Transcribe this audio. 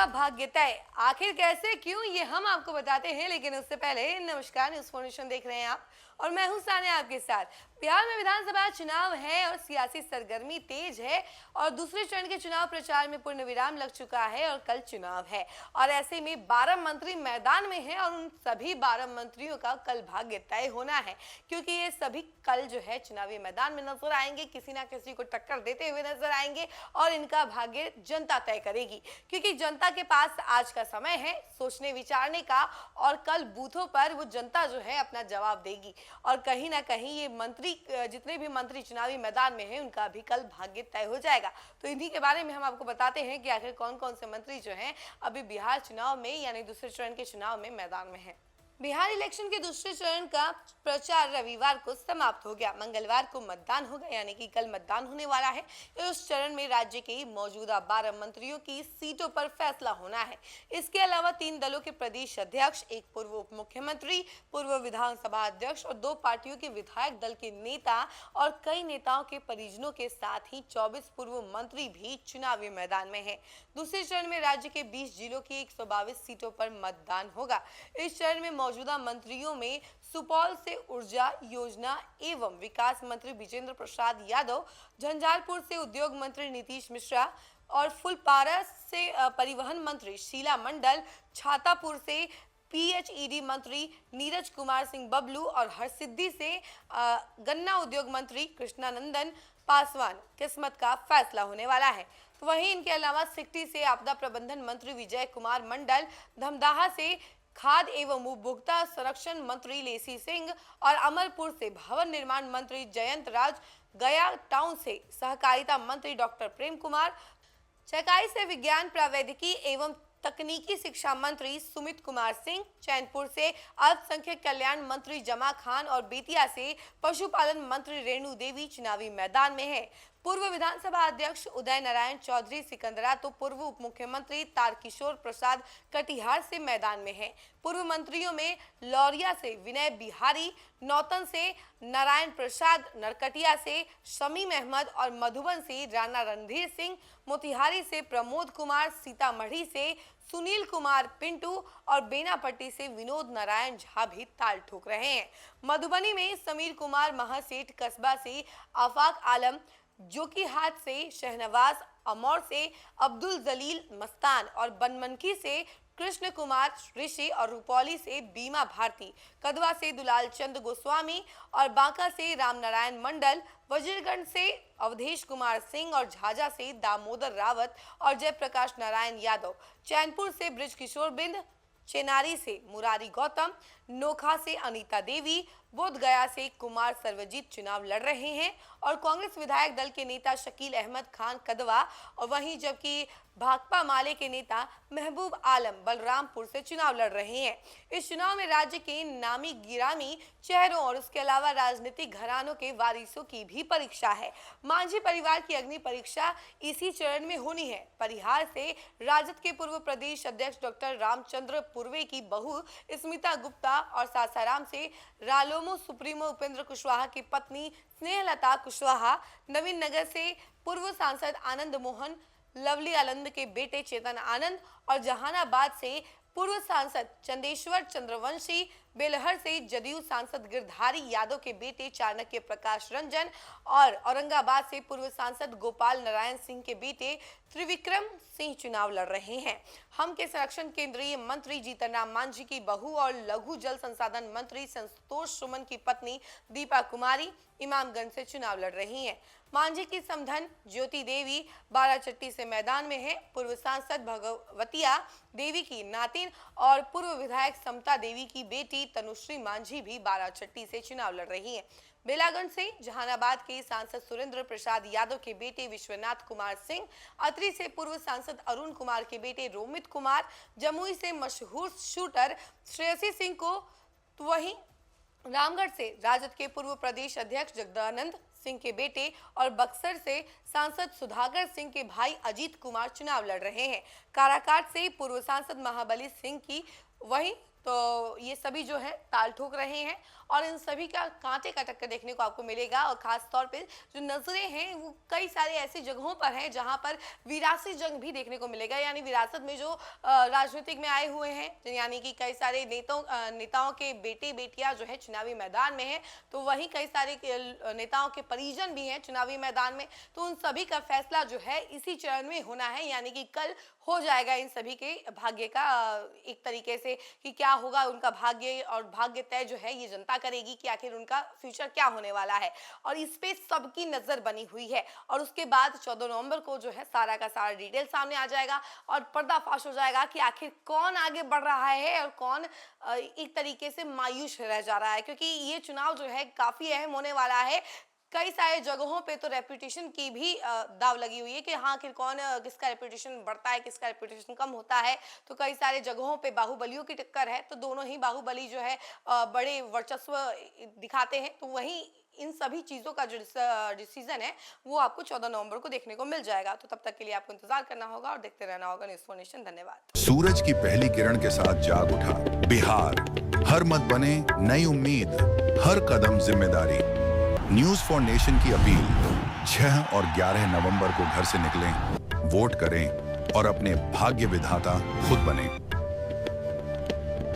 का भाग्य तय, आखिर कैसे क्यों ये हम आपको बताते हैं, लेकिन उससे पहले नमस्कार, न्यूज फाउंडेशन देख रहे हैं आप और मैं हूं सानिया आपके साथ। बिहार में विधानसभा चुनाव है और सियासी सरगर्मी तेज है और दूसरे चरण के चुनाव प्रचार में पूर्ण विराम लग चुका है और कल चुनाव है और ऐसे में 12 मंत्री मैदान में हैं और उन सभी 12 मंत्रियों का कल भाग्य तय होना है, क्योंकि ये सभी कल जो है चुनावी मैदान में नजर आएंगे, किसी ना किसी को टक्कर देते हुए नजर आएंगे और इनका भाग्य जनता तय करेगी, क्योंकि जनता के पास आज का समय है सोचने विचारने का और कल बूथों पर वो जनता जो है अपना जवाब देगी और कहीं ना कहीं ये मंत्री, जितने भी मंत्री चुनावी मैदान में हैं उनका भी कल भाग्य तय हो जाएगा। तो इन्हीं के बारे में हम आपको बताते हैं कि आखिर कौन कौन से मंत्री जो हैं अभी बिहार चुनाव में यानी दूसरे चरण के चुनाव में मैदान में हैं। बिहार इलेक्शन के दूसरे चरण का प्रचार रविवार को समाप्त हो गया। मंगलवार को मतदान होगा, यानी कि कल मतदान होने वाला है। इस चरण में राज्य के मौजूदा 12 मंत्रियों की सीटों पर फैसला होना है। इसके अलावा 3 दलों के प्रदेश अध्यक्ष, एक पूर्व उप मुख्यमंत्री, पूर्व विधानसभा अध्यक्ष और 2 पार्टियों के विधायक दल के नेता और कई नेताओं के परिजनों के साथ ही 24 पूर्व मंत्री भी चुनावी मैदान में है। दूसरे चरण में राज्य के 20 जिलों की 122 सीटों पर मतदान होगा। इस चरण में मौजूदा मंत्रियों में सुपौल से ऊर्जा, योजना एवं विकास मंत्री विजेंद्र प्रसाद यादव, झंझारपुर से उद्योग मंत्री नीतीश मिश्रा और फुलपारा से परिवहन मंत्री शीला मंडल, छातापुर से पीएचईडी मंत्री नीरज कुमार सिंह बबलू और हरसिद्धि से गन्ना उद्योग मंत्री कृष्णानंदन पासवान किस्मत का फैसला होने वाला है। तो वहीं इनके अलावा सिकटी से आपदा प्रबंधन मंत्री विजय कुमार मंडल, धमदाहा से खाद्य एवं उपभोक्ता संरक्षण मंत्री लेसी सिंह और अमरपुर से भवन निर्माण मंत्री जयंत राज, गया टाउन से सहकारिता मंत्री डॉक्टर प्रेम कुमार, चकाई से विज्ञान प्रौद्योगिकी एवं तकनीकी शिक्षा मंत्री सुमित कुमार सिंह, चैनपुर से अल्पसंख्यक कल्याण मंत्री जमा खान और बेतिया से पशुपालन मंत्री रेणु देवी चुनावी मैदान में है। पूर्व विधानसभा अध्यक्ष उदय नारायण चौधरी सिकंदरा तो पूर्व उप मुख्यमंत्री तारकिशोर प्रसाद कटिहार से मैदान में हैं। पूर्व मंत्रियों में लौरिया से विनय बिहारी, नौतन से नारायण प्रसाद, नरकटिया से शमीम अहमद और मधुबन से राणा रणधीर सिंह, मोतिहारी से प्रमोद कुमार, सीतामढ़ी से सुनील कुमार पिंटू और बेनापट्टी से विनोद नारायण झा भी ताल ठोक रहे हैं। मधुबनी में समीर कुमार महासेठ, कस्बा से आफाक आलम, जोकीहाट से शहनवाज, अमौर से अब्दुल जलील मस्तान और बनमनखी से कृष्ण कुमार ऋषि और रुपौली से बीमा भारती, कदवा से दुलाल चंद गोस्वामी और बांका से रामनारायण मंडल, वजीरगंज से अवधेश कुमार सिंह और झाझा से दामोदर रावत और जयप्रकाश नारायण यादव, चैनपुर से ब्रिज किशोर बिंद, चेनारी से मुरारी गौतम, नोखा से अनीता देवी, बोधगया से कुमार सर्वजीत चुनाव लड़ रहे हैं और कांग्रेस विधायक दल के नेता शकील अहमद खान कदवा और वहीं जबकि भाकपा माले के नेता महबूब आलम बलरामपुर से चुनाव लड़ रहे हैं। इस चुनाव में राज्य के नामी गिरामी चेहरों और उसके अलावा राजनीतिक घरानों के वारिसों की भी परीक्षा है। मांझी परिवार की अग्नि परीक्षा इसी चरण में होनी है। परिहार से राजद के पूर्व प्रदेश अध्यक्ष डॉक्टर रामचंद्र पूर्वे की बहू स्मिता गुप्ता और सासाराम से रालोमो सुप्रीमो उपेंद्र कुशवाहा की पत्नी स्नेहलता कुशवाहा, नवीन नगर से पूर्व सांसद आनंद मोहन, लवली आनंद के बेटे चेतन आनंद और जहानाबाद से पूर्व सांसद चंदेश्वर चंद्रवंशी, बेलहर से जदयू सांसद गिरधारी यादव के बेटे चाणक्य प्रकाश रंजन और औरंगाबाद से पूर्व सांसद गोपाल नारायण सिंह के बेटे त्रिविक्रम सिंह चुनाव लड़ रहे हैं। हम के संरक्षण केंद्रीय मंत्री जीतन राम मांझी की बहू और लघु जल संसाधन मंत्री संतोष सुमन की पत्नी दीपा कुमारी इमामगंज से चुनाव लड़ रही हैं। मांझी की समधन ज्योति देवी बाराचट्टी से मैदान में है। पूर्व सांसद भगवतिया देवी की नातिन और पूर्व विधायक समता देवी की बेटी तनुश्री मांझी भी बाराचट्टी से चुनाव लड़ रही हैं। बेलागंज से जहानाबाद के सांसद सुरेंद्र प्रसाद यादव के बेटे विश्वनाथ कुमार सिंह, अतरी से पूर्व सांसद अरुण कुमार के बेटे रोमित कुमार, जमुई से मशहूर शूटर श्रेयसी सिंह को, तो वहीं रामगढ़ से राजद के पूर्व प्रदेश अध्यक्ष जगदानंद सिंह के बेटे और बक्सर से सांसद सुधाकर सिंह के भाई अजीत कुमार चुनाव लड़ रहे हैं। काराकाट से पूर्व सांसद महाबली सिंह की, वहीं तो ये सभी जो है ताल ठोक रहे हैं और इन सभी का कांटे का टक्कर देखने को आपको मिलेगा। और खास तौर पे जो नजरें हैं वो कई सारे ऐसी जगहों पर हैं जहां पर विरासती जंग भी देखने को मिलेगा, यानी विरासत में जो राजनीतिक में आए हुए हैं, यानी कि कई सारे नेताओं के बेटे बेटियां जो है चुनावी मैदान में हैं, तो वहीं कई सारे नेताओं के परिजन भी हैं चुनावी मैदान में। तो उन सभी का फैसला जो है इसी चरण में होना है, यानी कि कल हो जाएगा इन सभी के भाग्य का एक तरीके से कि क्या होगा उनका भाग्य, और भाग्य तय जो है ये जनता करेगी कि आखिर उनका फ्यूचर क्या होने वाला है। और इस पे सबकी नजर बनी हुई है और उसके बाद 14 नवंबर को जो है सारा का सारा डिटेल सामने आ जाएगा और पर्दाफाश हो जाएगा कि आखिर कौन आगे बढ़ रहा है और कौन एक तरीके से मायूस रह जा रहा है, क्योंकि ये चुनाव जो है काफी अहम होने वाला है। कई सारे जगहों पे तो रेपुटेशन की भी दाव लगी हुई है कि हाँ आखिर कौन किसका रेपुटेशन बढ़ता है, किसका रेपुटेशन कम होता है। तो कई सारे जगहों पे बाहुबलियों की टक्कर है, तो दोनों ही बाहुबली जो है बड़े वर्चस्व दिखाते हैं। तो वहीं इन सभी चीज़ों का जो डिसीजन है वो आपको 14 नवंबर को देखने को मिल जाएगा। तो तब तक के लिए आपको इंतजार करना होगा और देखते रहना होगा न्यूज़ फॉर नेशन। धन्यवाद। सूरज की पहली किरण के साथ जाग उठा बिहार, हर मत बने नई उम्मीद, हर कदम जिम्मेदारी। न्यूज फॉर नेशन की अपील, 6 और 11 नवंबर को घर से निकलें, वोट करें और अपने भाग्य विधाता खुद बनें।